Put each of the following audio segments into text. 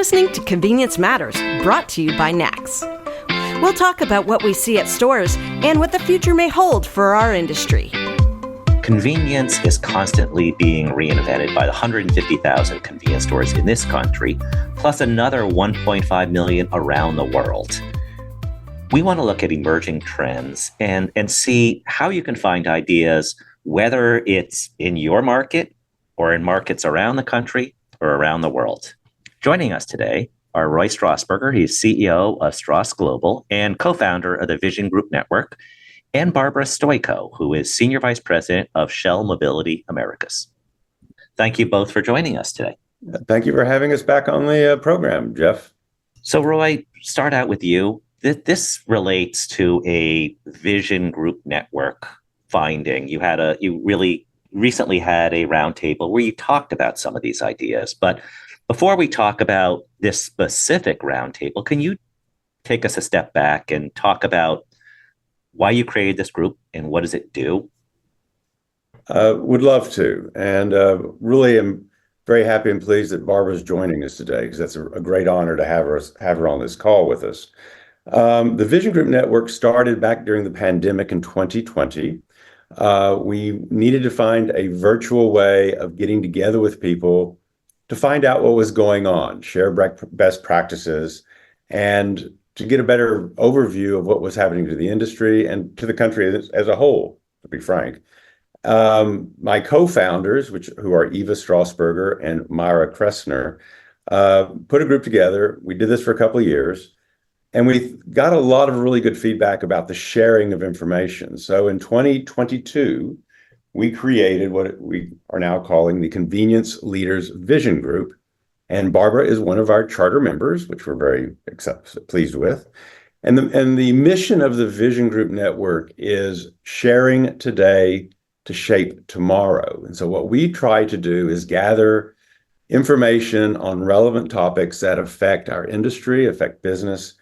listening to Convenience Matters, brought to you by NACS. We'll talk about what we see at stores and what the future may hold for our industry. Convenience is constantly being reinvented by the 150,000 convenience stores in this country, plus another 1.5 million around the world. We want to look at emerging trends and see how you can find ideas, whether it's in your market or in markets around the country or around the world. Joining us today are Roy Strasburger, he's CEO of StrasGlobal and co-founder of the Vision Group Network, and Barbara Stoyko, who is Senior Vice President of Shell Mobility Americas. Thank you both for joining us today. Thank you for having us back on the program, Jeff. So Roy, start out with you. This relates to a Vision Group Network finding. You really recently had a roundtable where you talked about some of these ideas. But before we talk about this specific roundtable, can you take us a step back and talk about why you created this group and what does it do? Would love to. And really am very happy and pleased that Barbara's joining us today, because that's a great honor to have her on this call with us. The Vision Group Network started back during the pandemic in 2020. We needed to find a virtual way of getting together with people to find out what was going on, share best practices, and to get a better overview of what was happening to the industry and to the country as a whole, to be frank. My co-founders, who are Eva Strasburger and Myra Kressner, put a group together. We did this for a couple of years, and we got a lot of really good feedback about the sharing of information. So in 2022, we created what we are now calling the Convenience Leaders Vision Group. And Barbara is one of our charter members, which we're very pleased with. And the mission of the Vision Group Network is sharing today to shape tomorrow. And so what we try to do is gather information on relevant topics that affect our industry, affect business,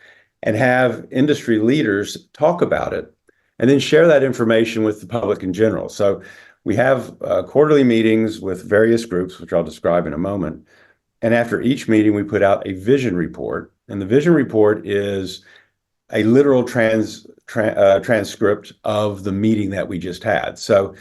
and have industry leaders talk about it, and then share that information with the public in general. So we have quarterly meetings with various groups, which I'll describe in a moment. And after each meeting, we put out a vision report. And the vision report is a literal transcript of the meeting that we just had. So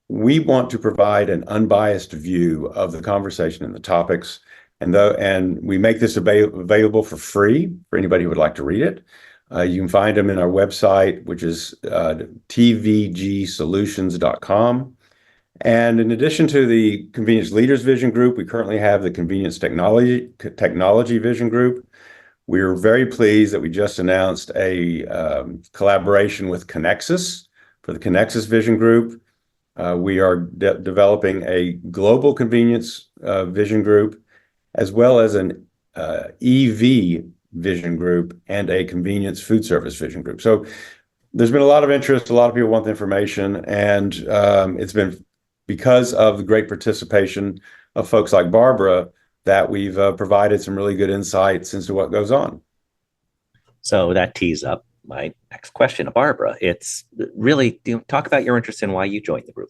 we want to provide an unbiased view of the conversation and the topics. And we make this available for free for anybody who would like to read it. You can find them in our website, which is tvgsolutions.com. And in addition to the Convenience Leaders Vision Group, we currently have the Convenience Technology Vision Group. We're very pleased that we just announced a collaboration with Connexus for the Connexus Vision Group. We are developing a global convenience vision group, as well as an EV vision group and a convenience food service vision group. So there's been a lot of interest. A lot of people want the information, and it's been because of the great participation of folks like Barbara that we've provided some really good insights into what goes on. So that tees up my next question to Barbara. It's really, talk about your interest in why you joined the group.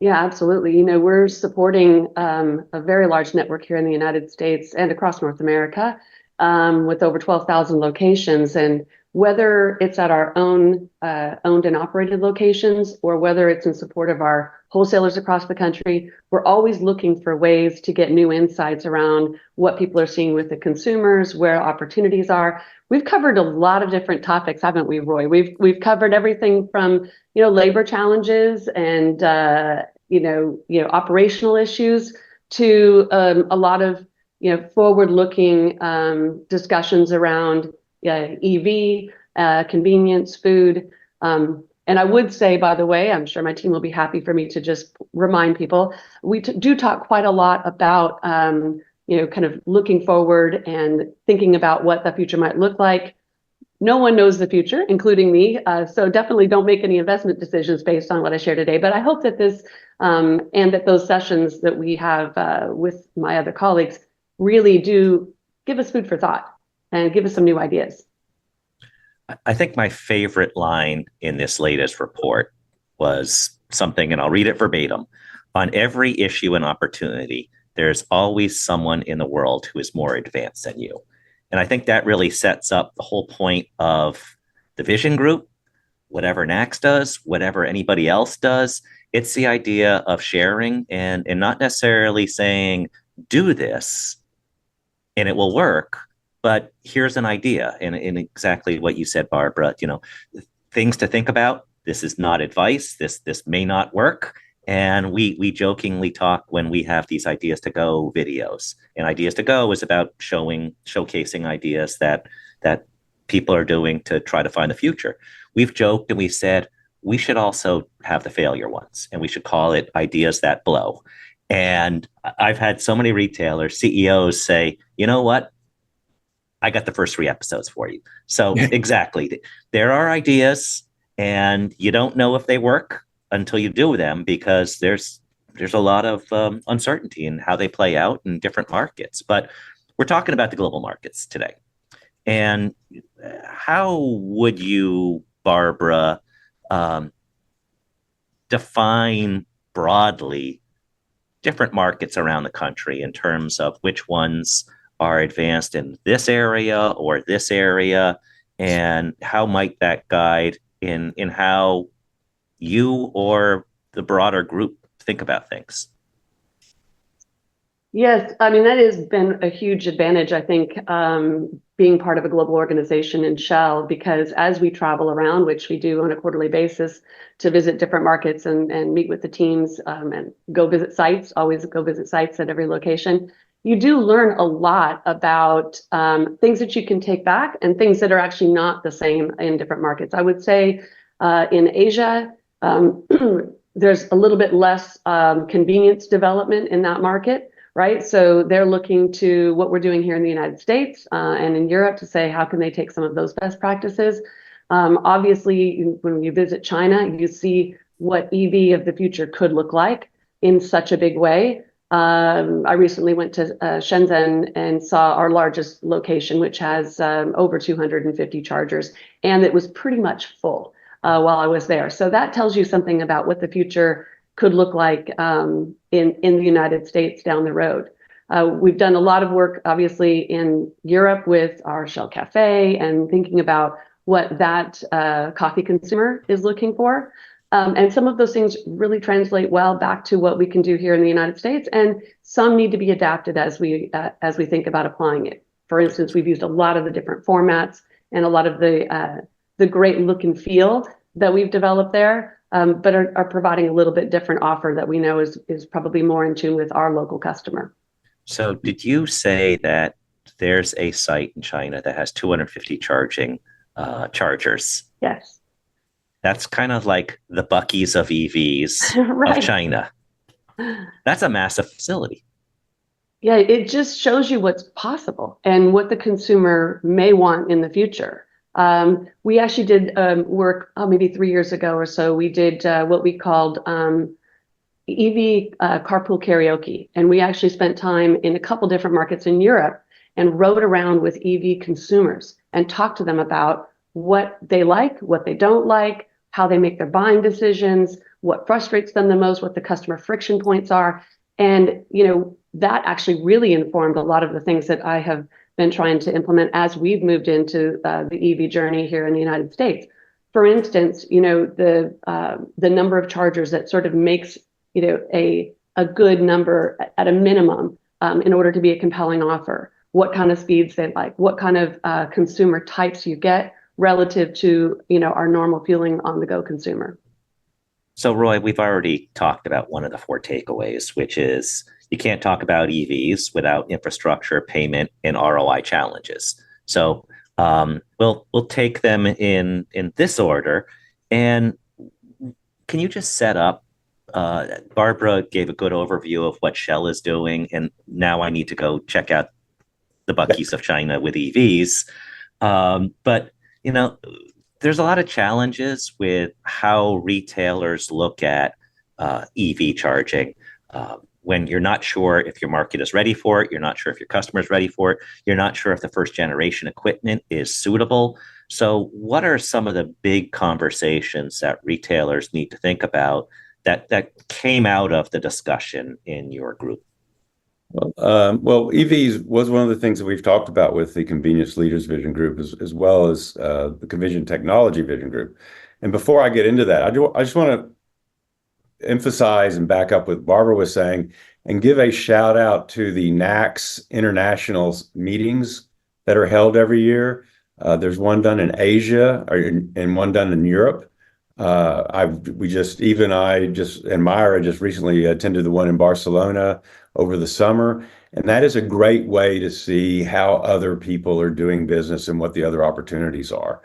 Yeah, absolutely. We're supporting a very large network here in the United States and across North America with over 12,000 locations. And whether it's at our own owned and operated locations or whether it's in support of our wholesalers across the country, we're always looking for ways to get new insights around what people are seeing with the consumers, where opportunities are. We've covered a lot of different topics, haven't we, Roy? We've covered everything from labor challenges and operational issues to a lot of forward-looking discussions around EV, convenience, food. And I would say, by the way, I'm sure my team will be happy for me to just remind people, we do talk quite a lot about, kind of looking forward and thinking about what the future might look like. No one knows the future, including me. So definitely don't make any investment decisions based on what I share today. But I hope that this and that those sessions that we have with my other colleagues really do give us food for thought and give us some new ideas. I think my favorite line in this latest report was something, and I'll read it verbatim. On every issue and opportunity, there's always someone in the world who is more advanced than you. And I think that really sets up the whole point of the vision group, whatever NACS does, whatever anybody else does. It's the idea of sharing and not necessarily saying, do this and it will work, but here's an idea. And exactly what you said, Barbara, things to think about. This is not advice. This may not work. And we jokingly talk when we have these Ideas to Go videos. And Ideas to Go is about showcasing ideas that people are doing to try to find the future. We've joked and we've said we should also have the failure ones, and we should call it Ideas That Blow. And I've had so many retailers, CEOs say, you know what? I got the first 3 episodes for you. So exactly, there are ideas, and you don't know if they work until you do them, because there's a lot of uncertainty in how they play out in different markets. But we're talking about the global markets today. And how would you, Barbara, define broadly different markets around the country in terms of which ones are advanced in this area or this area, and how might that guide in how you or the broader group think about things? Yes, I mean, that has been a huge advantage, I think, being part of a global organization in Shell, because as we travel around, which we do on a quarterly basis, to visit different markets and meet with the teams and go visit sites, always go visit sites at every location, you do learn a lot about things that you can take back and things that are actually not the same in different markets. I would say in Asia, there's a little bit less convenience development in that market, right? So they're looking to what we're doing here in the United States and in Europe to say, how can they take some of those best practices? Obviously, when you visit China, you see what EV of the future could look like in such a big way. I recently went to Shenzhen and saw our largest location, which has over 250 chargers, and it was pretty much full while I was there. So that tells you something about what the future could look like in the United States down the road. We've done a lot of work, obviously, in Europe with our Shell Cafe and thinking about what that coffee consumer is looking for. And some of those things really translate well back to what we can do here in the United States, and some need to be adapted as we think about applying it. For instance, we've used a lot of the different formats and a lot of the great look and feel that we've developed there, but are providing a little bit different offer that we know is probably more in tune with our local customer. So did you say that there's a site in China that has 250 chargers? Yes. That's kind of like the Buc-ee's of EVs Right. of China. That's a massive facility. Yeah, it just shows you what's possible and what the consumer may want in the future. We actually did work maybe 3 years ago or so. We did what we called EV carpool karaoke. And we actually spent time in a couple different markets in Europe and rode around with EV consumers and talked to them about what they like, what they don't like, how they make their buying decisions, what frustrates them the most, what the customer friction points are. And, that actually really informed a lot of the things that I have been trying to implement as we've moved into the EV journey here in the United States. For instance, the number of chargers that sort of makes, a good number at a minimum in order to be a compelling offer, what kind of speeds they like, what kind of consumer types you get relative to, our normal fueling on the go consumer. So Roy, we've already talked about one of the 4 takeaways, which is you can't talk about EVs without infrastructure, payment, and ROI challenges. So we'll take them in this order. And can you just set up, Barbara gave a good overview of what Shell is doing, and now I need to go check out the Buc-ee's of China with EVs. But there's a lot of challenges with how retailers look at EV charging. When you're not sure if your market is ready for it, you're not sure if your customer is ready for it, you're not sure if the first generation equipment is suitable. So what are some of the big conversations that retailers need to think about that came out of the discussion in your group? Well, EVs was one of the things that we've talked about with the Convenience Leaders Vision Group, as well as the Convision Technology Vision Group. And before I get into that, I just want to emphasize and back up what Barbara was saying and give a shout out to the NACS International meetings that are held every year. There's one done in Asia and one done in Europe. Eve and I and Myra just recently attended the one in Barcelona over the summer. And that is a great way to see how other people are doing business and what the other opportunities are.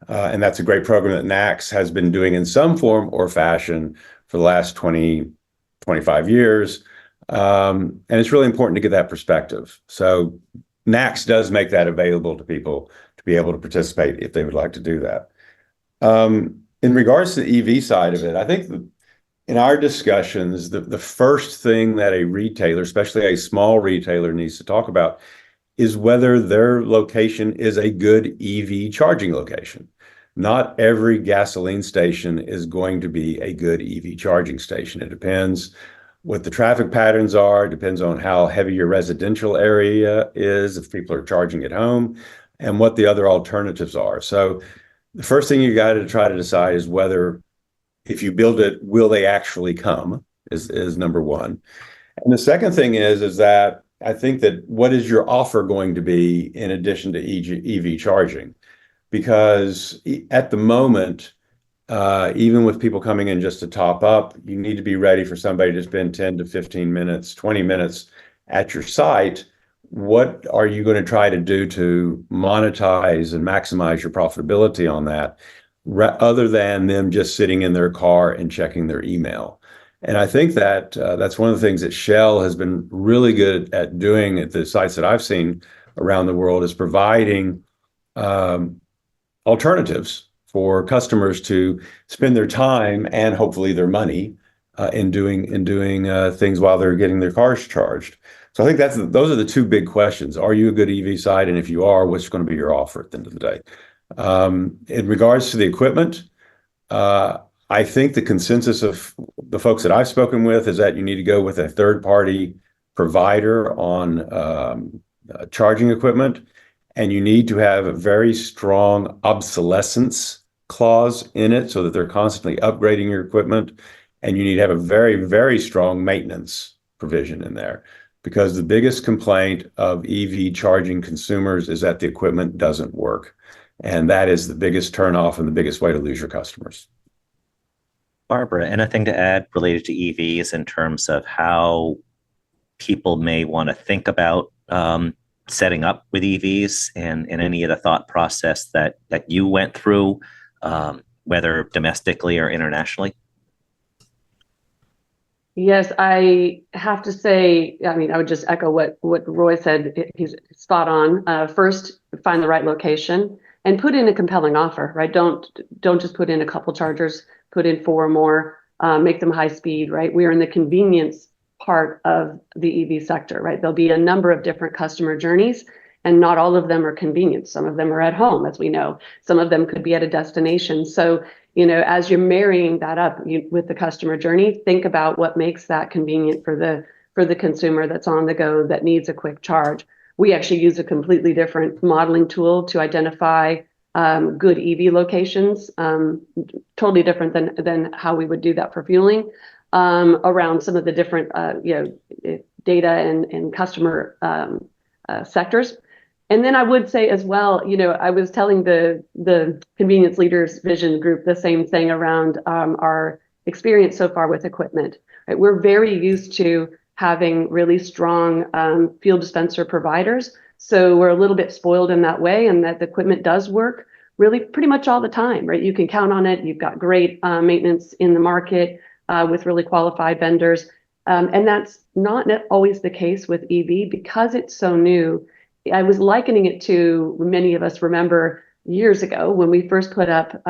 And that's a great program that NACS has been doing in some form or fashion for the last 20, 25 years. And it's really important to get that perspective. So NACS does make that available to people to be able to participate if they would like to do that. In regards to the EV side of it, I think in our discussions, the first thing that a retailer, especially a small retailer, needs to talk about is whether their location is a good EV charging location. Not every gasoline station is going to be a good EV charging station. It depends what the traffic patterns are. It depends on how heavy your residential area is, if people are charging at home, and what the other alternatives are. So the first thing you got to try to decide is whether, if you build it, will they actually come, is number one. And the second thing is that I think that what is your offer going to be in addition to EV charging? Because at the moment, even with people coming in just to top up, you need to be ready for somebody to spend 10 to 15 minutes, 20 minutes at your site. What are you going to try to do to monetize and maximize your profitability on that, other than them just sitting in their car and checking their email? And I think that that's one of the things that Shell has been really good at doing at the sites that I've seen around the world, is providing alternatives for customers to spend their time and hopefully their money in doing things while they're getting their cars charged. So I think those are the two big questions. Are you a good EV site? And if you are, what's going to be your offer at the end of the day? In regards to the equipment, I think the consensus of the folks that I've spoken with is that you need to go with a third-party provider on charging equipment, and you need to have a very strong obsolescence clause in it so that they're constantly upgrading your equipment, and you need to have a very, very strong maintenance provision in there, because the biggest complaint of EV charging consumers is that the equipment doesn't work, and that is the biggest turnoff and the biggest way to lose your customers. Barbara, anything to add related to EVs in terms of how people may want to think about setting up with EVs, and any of the thought process that you went through, whether domestically or internationally? Yes, I have to say, I mean, I would just echo what Roy said. He's spot on. First, find the right location and put in a compelling offer, right? Don't just put in a couple chargers, put in 4 or more, make them high speed, right? We're in the convenience part of the EV sector, right? There'll be a number of different customer journeys, and not all of them are convenient. Some of them are at home, as we know. Some of them could be at a destination. So, as you're marrying that up with the customer journey, think about what makes that convenient for the consumer that's on the go, that needs a quick charge. We actually use a completely different modeling tool to identify good EV locations, totally different than how we would do that for fueling, around some of the different data and customer sectors. And then I would say as well, I was telling the Convenience Leaders Vision Group the same thing around our experience so far with equipment. Right? We're very used to having really strong fuel dispenser providers. So we're a little bit spoiled in that way, and that the equipment does work really pretty much all the time, right? You can count on it. You've got great maintenance in the market with really qualified vendors. And that's not always the case with EV because it's so new. I was likening it to, many of us remember years ago when we first put up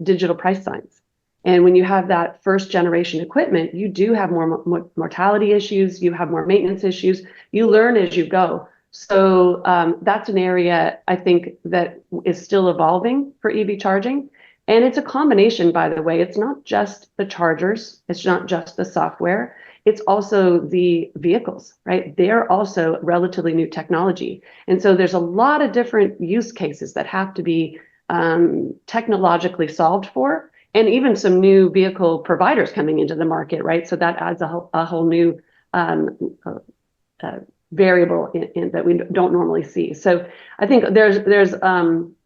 digital price signs. And when you have that first generation equipment, you do have more mortality issues, you have more maintenance issues, you learn as you go. So that's an area I think that is still evolving for EV charging. And it's a combination, by the way. It's not just the chargers, it's not just the software. it's also the vehicles, right? They're also relatively new technology. And so there's a lot of different use cases that have to be technologically solved for, and even some new vehicle providers coming into the market, right? So that adds a whole new variable that we don't normally see. So I think there's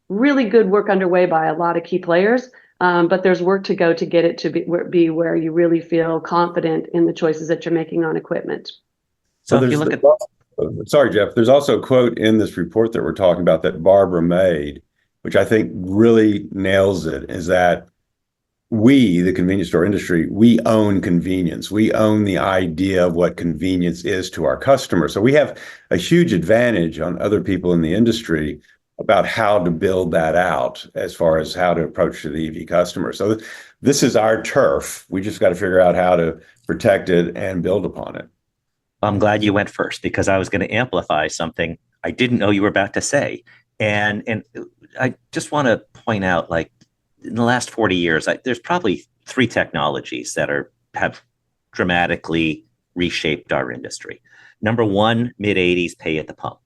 really good work underway by a lot of key players, but there's work to go to get it to be where you really feel confident in the choices that you're making on equipment. So if you look at, sorry, Jeff, there's also a quote in this report that we're talking about that Barbara made, which I think really nails it, is that we, the convenience store industry, we own convenience. We own the idea of what convenience is to our customers. So we have a huge advantage on other people in the industry about how to build that out as far as how to approach the EV customer. So this is our turf. We just got to figure out how to protect it and build upon it. I'm glad you went first, because I was going to amplify something I didn't know you were about to say. And I just want to point out, like, in the last 40 years, there's probably 3 technologies that have dramatically reshaped our industry. Number one, mid-'80s pay at the pump.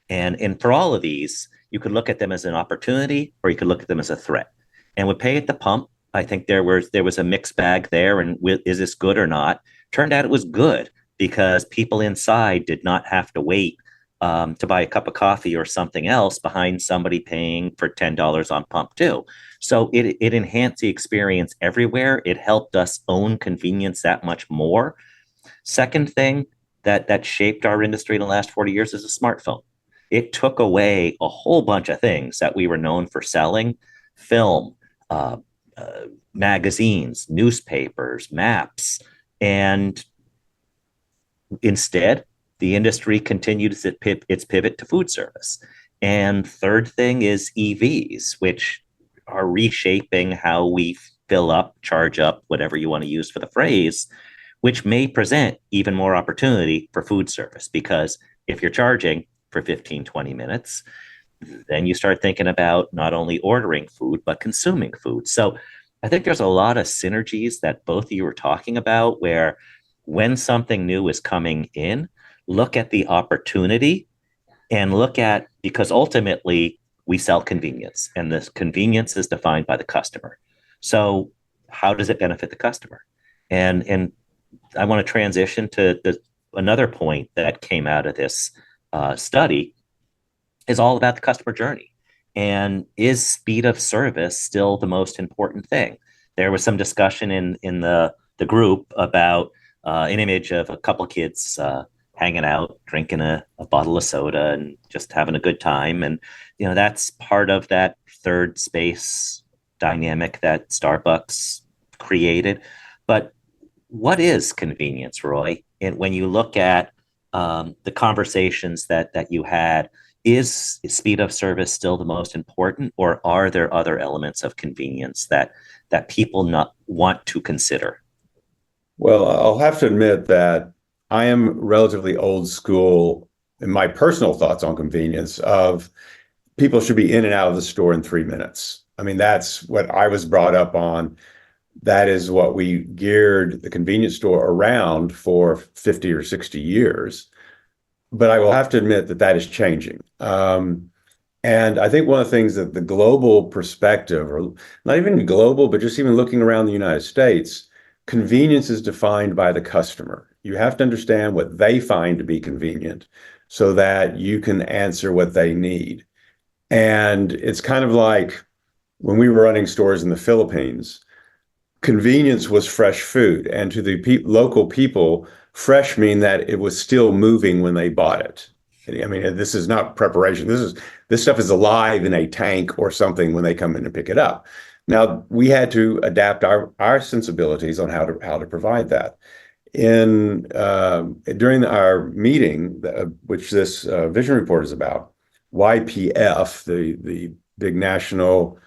And for all of these, you could look at them as an opportunity, or you could look at them as a threat. And with pay at the pump, I think there was a mixed bag there. And is this good or not? Turned out it was good, because people inside did not have to wait to buy a cup of coffee or something else behind somebody paying for $10 on pump 2. So it enhanced the experience everywhere. It helped us own convenience that much more. Second thing that shaped our industry in the last 40 years is a smartphone. It took away a whole bunch of things that we were known for selling: film, magazines, newspapers, maps. And instead, the industry continued its pivot to food service. And third thing is EVs, which are reshaping how we fill up, charge up, whatever you want to use for the phrase, which may present even more opportunity for food service. Because if you're charging for 15, 20 minutes, then you start thinking about not only ordering food, but consuming food. So I think there's a lot of synergies that both of you were talking about, where when something new is coming in, look at the opportunity and because ultimately we sell convenience, and this convenience is defined by the customer. So how does it benefit the customer? And I want to transition to another point that came out of this study is all about the customer journey. And is speed of service still the most important thing? There was some discussion in the group about an image of a couple kids hanging out, drinking a bottle of soda and just having a good time. And, that's part of that third space dynamic that Starbucks created. But what is convenience, Roy? And when you look at the conversations that you had, is speed of service still the most important, or are there other elements of convenience that people not want to consider? Well, I'll have to admit that I am relatively old school in my personal thoughts on convenience of people should be in and out of the store in 3 minutes. I mean, that's what I was brought up on. That is what we geared the convenience store around for 50 or 60 years. But I will have to admit that is changing. And I think one of the things that the global perspective, or not even global, but just even looking around the United States, convenience is defined by the customer. You have to understand what they find to be convenient so that you can answer what they need. And it's kind of like when we were running stores in the Philippines, convenience was fresh food. And to the local people, fresh mean that it was still moving when they bought it. I mean, this is not preparation. This stuff is alive in a tank or something when they come in and pick it up. Now, we had to adapt our sensibilities on how to provide that. During our meeting, which this vision report is about, YPF, the big national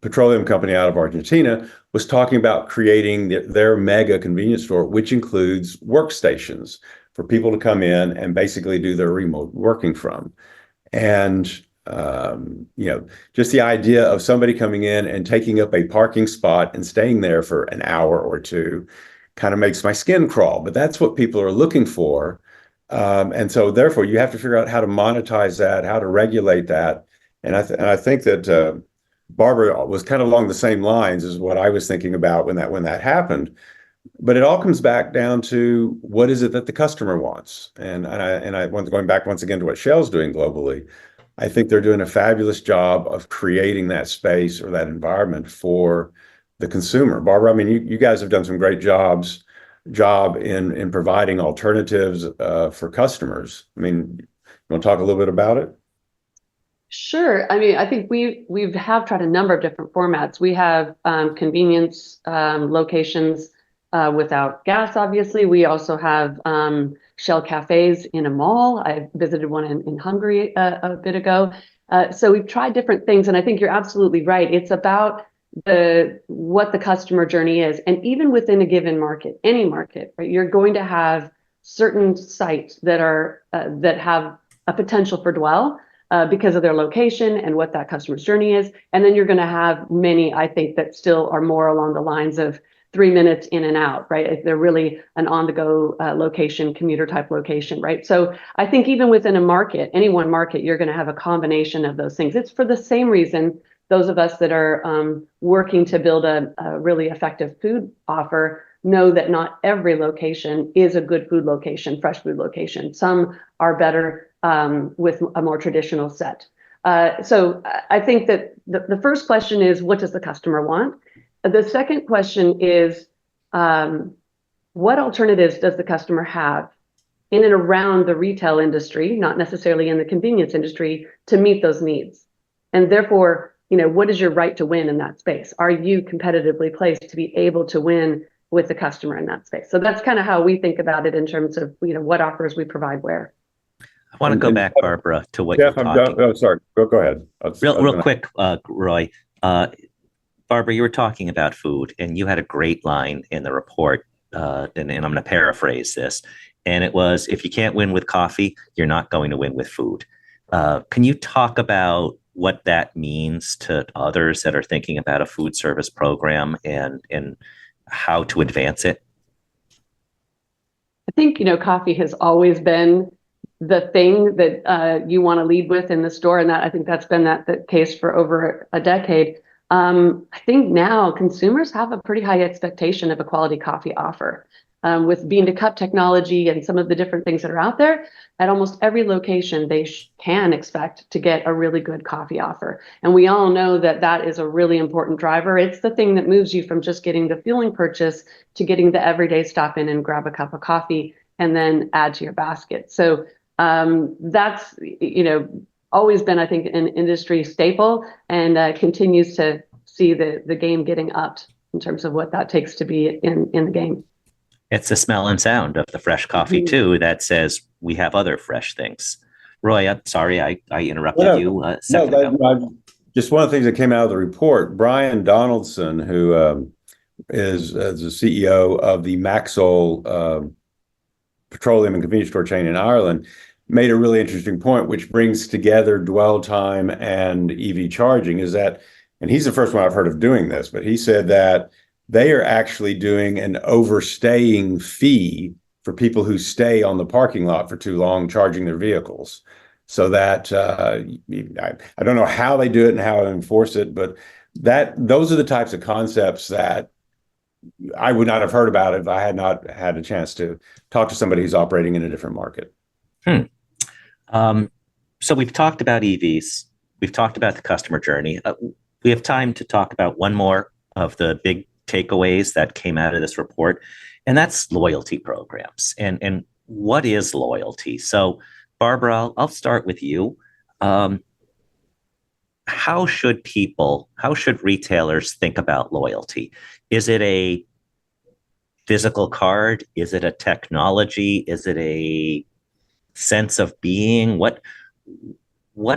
petroleum company out of Argentina, was talking about creating their mega convenience store, which includes workstations for people to come in and basically do their remote working from. And just the idea of somebody coming in and taking up a parking spot and staying there for an hour or two kind of makes my skin crawl. But that's what people are looking for. And so therefore, you have to figure out how to monetize that, how to regulate that. And I think that Barbara was kind of along the same lines as what I was thinking about when that happened. But it all comes back down to what is it that the customer wants. And I want going back once again to what Shell's doing globally. I think they're doing a fabulous job of creating that space or that environment for the consumer. Barbara, I mean, you guys have done some great job in providing alternatives for customers. I mean, you want to talk a little bit about it? Sure. I mean, I think we have tried a number of different formats. We have convenience locations without gas, obviously. We also have Shell cafes in a mall. I visited one in Hungary a bit ago. So we've tried different things, and I think you're absolutely right. It's about what the customer journey is, and even within a given market, any market, right? You're going to have certain sites that have a potential for dwell because of their location and what that customer's journey is, and then you're going to have many, I think, that still are more along the lines of 3 minutes in and out, right? If they're really an on-the-go location, commuter type location, right? So I think even within a market, any one market, you're going to have a combination of those things. It's for the same reason those of us that are working to build a really effective food offer know that not every location is a good food location, fresh food location. Some are better with a more traditional set. So I think that the first question is, what does the customer want? The second question is, what alternatives does the customer have in and around the retail industry, not necessarily in the convenience industry, to meet those needs? And therefore, what is your right to win in that space? Are you competitively placed to be able to win with the customer in that space? So that's kind of how we think about it in terms of, what offers we provide where. I want to go back, Barbara, to what Jeff, you're talking. Oh, sorry. Go ahead. Real quick, Roy. Barbara, you were talking about food, and you had a great line in the report, and I'm going to paraphrase this. And it was, if you can't win with coffee, you're not going to win with food. Can you talk about what that means to others that are thinking about a food service program and how to advance it? I think, coffee has always been the thing that you want to lead with in the store. And I think that's been the case for over a decade. I think now consumers have a pretty high expectation of a quality coffee offer. With bean to cup technology and some of the different things that are out there, at almost every location, they can expect to get a really good coffee offer. And we all know that is a really important driver. It's the thing that moves you from just getting the fueling purchase to getting the everyday stop in and grab a cup of coffee and then add to your basket. So that's, always been, I think, an industry staple, and continues to see the game getting upped in terms of what that takes to be in the game. It's the smell and sound of the fresh coffee, too, that says we have other fresh things. Roy, I'm sorry, I interrupted you a second ago. Just one of the things that came out of the report, Brian Donaldson, who is the CEO of the Maxol petroleum and convenience store chain in Ireland, made a really interesting point, which brings together dwell time and EV charging, is that, and he's the first one I've heard of doing this, but he said that they are actually doing an overstaying fee for people who stay on the parking lot for too long charging their vehicles. So that I don't know how they do it and how to enforce it, but those are the types of concepts that I would not have heard about if I had not had a chance to talk to somebody who's operating in a different market. So we've talked about EVs. We've talked about the customer journey. We have time to talk about one more of the big takeaways that came out of this report, and that's loyalty programs. And what is loyalty? So, Barbara, I'll start with you. How should retailers think about loyalty? Is it a physical card? Is it a technology? Is it a sense of being? What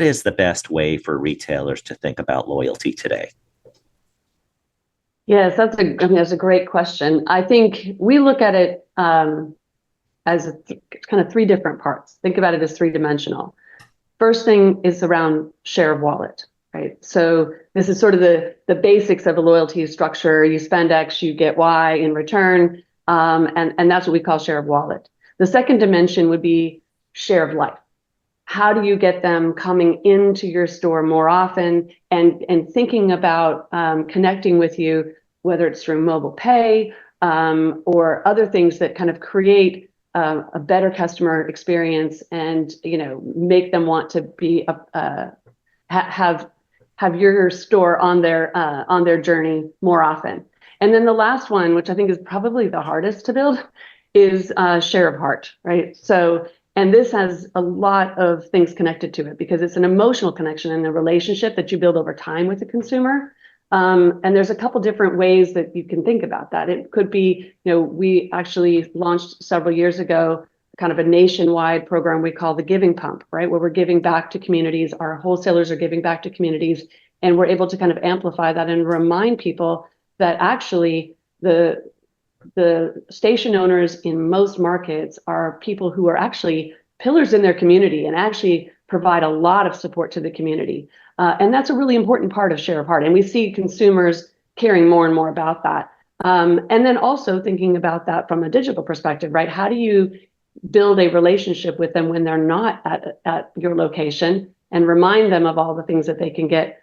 is the best way for retailers to think about loyalty today? Yes, that's a great question. I think we look at it as kind of three different parts. Think about it as three-dimensional. First thing is around share of wallet, right? So this is sort of the basics of a loyalty structure. You spend X, you get Y in return. And that's what we call share of wallet. The second dimension would be share of life. How do you get them coming into your store more often and thinking about connecting with you, whether it's through mobile pay or other things that kind of create a better customer experience and make them want to be have your store on their journey more often. And then the last one, which I think is probably the hardest to build, is share of heart, right? So, and this has a lot of things connected to it because it's an emotional connection and a relationship that you build over time with the consumer. And there's a couple different ways that you can think about that. It could be, we actually launched several years ago kind of a nationwide program we call the Giving Pump, right? Where we're giving back to communities, our wholesalers are giving back to communities, and we're able to kind of amplify that and remind people that actually the station owners in most markets are people who are actually pillars in their community and actually provide a lot of support to the community. And that's a really important part of share of heart. And we see consumers caring more and more about that. And then also thinking about that from a digital perspective, right? How do you build a relationship with them when they're not at your location and remind them of all the things that they can get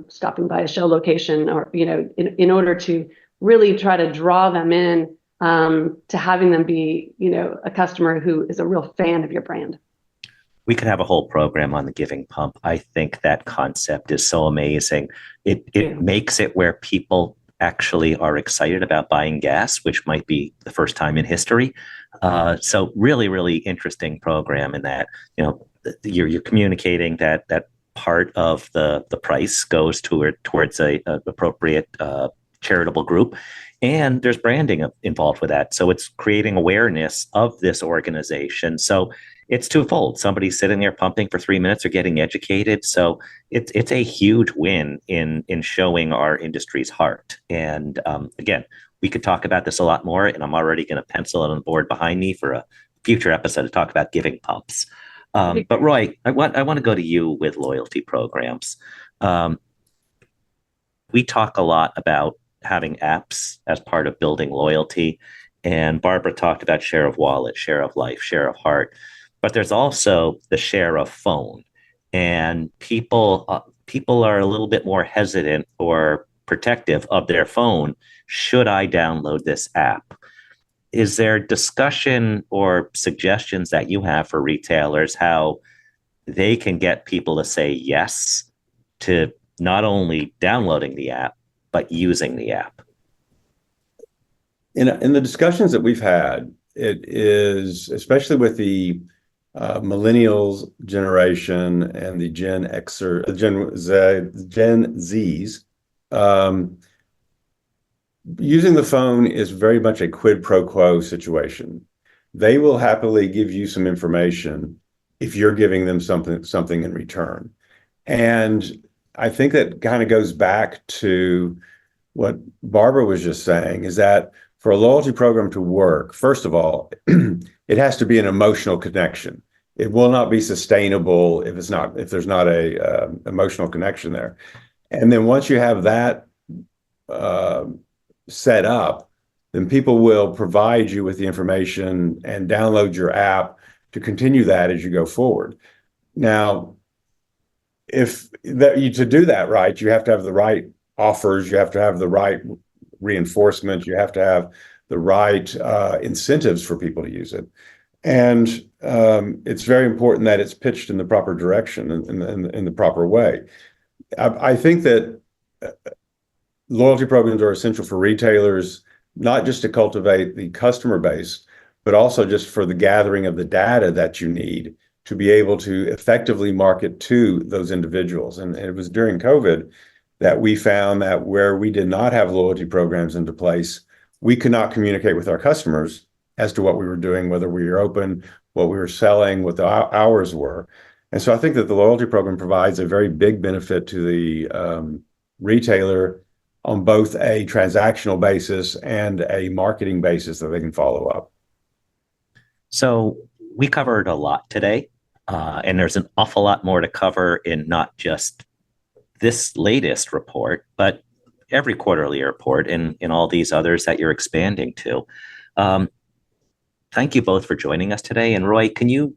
stopping by a Shell location or, in order to really try to draw them in to having them be, a customer who is a real fan of your brand. We could have a whole program on the Giving Pump. I think that concept is so amazing. It makes it where people actually are excited about buying gas, which might be the first time in history. So really, really interesting program in that, you're communicating that part of the price goes towards a appropriate charitable group. And there's branding involved with that. So it's creating awareness of this organization. So it's twofold. Somebody's sitting there pumping for 3 minutes or getting educated. So it's a huge win in showing our industry's heart. And again, we could talk about this a lot more, and I'm already going to pencil it on the board behind me for a future episode to talk about giving pumps. But Roy, I want to go to you with loyalty programs. We talk a lot about having apps as part of building loyalty. And Barbara talked about share of wallet, share of life, share of heart. But there's also the share of phone. And people are a little bit more hesitant or protective of their phone. Should I download this app? Is there discussion or suggestions that you have for retailers how they can get people to say yes to not only downloading the app, but using the app? In the discussions that we've had, it is, especially with the millennials generation and the Gen Zs, using the phone is very much a quid pro quo situation. They will happily give you some information if you're giving them something in return. And I think that kind of goes back to what Barbara was just saying, is that for a loyalty program to work, first of all, it has to be an emotional connection. It will not be sustainable if there's not a emotional connection there. And then once you have that set up, then people will provide you with the information and download your app to continue that as you go forward. Now, to do that right, you have to have the right offers, you have to have the right reinforcement, you have to have the right incentives for people to use it. And it's very important that it's pitched in the proper direction and in the proper way. I think that loyalty programs are essential for retailers, not just to cultivate the customer base, but also just for the gathering of the data that you need to be able to effectively market to those individuals. And it was during COVID that we found that where we did not have loyalty programs into place, we could not communicate with our customers as to what we were doing, whether we were open, what we were selling, what the hours were. And so I think that the loyalty program provides a very big benefit to the retailer on both a transactional basis and a marketing basis that they can follow up. So we covered a lot today, and there's an awful lot more to cover in not just this latest report, but every quarterly report and in all these others that you're expanding to. Thank you both for joining us today. And Roy, can you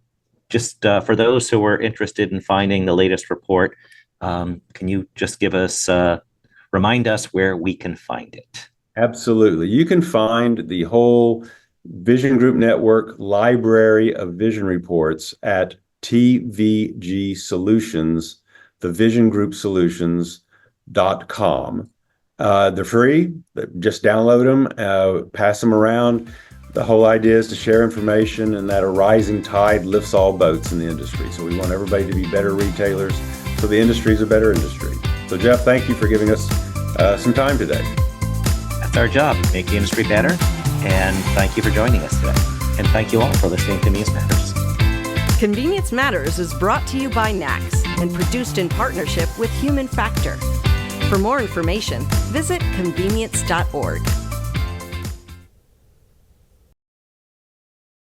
just, for those who are interested in finding the latest report, can you just remind us where we can find it? Absolutely. You can find the whole Vision Group Network library of vision reports at TVG Solutions, the Vision Group Solutions.com. They're free. Just download them, pass them around. The whole idea is to share information, and that a rising tide lifts all boats in the industry. So we want everybody to be better retailers, so the industry is a better industry. So Jeff, thank you for giving us some time today. That's our job, make the industry better. And thank you for joining us today. And thank you all for listening to Convenience Matters. Convenience Matters is brought to you by NACS and produced in partnership with Human Factor. For more information, visit convenience.org.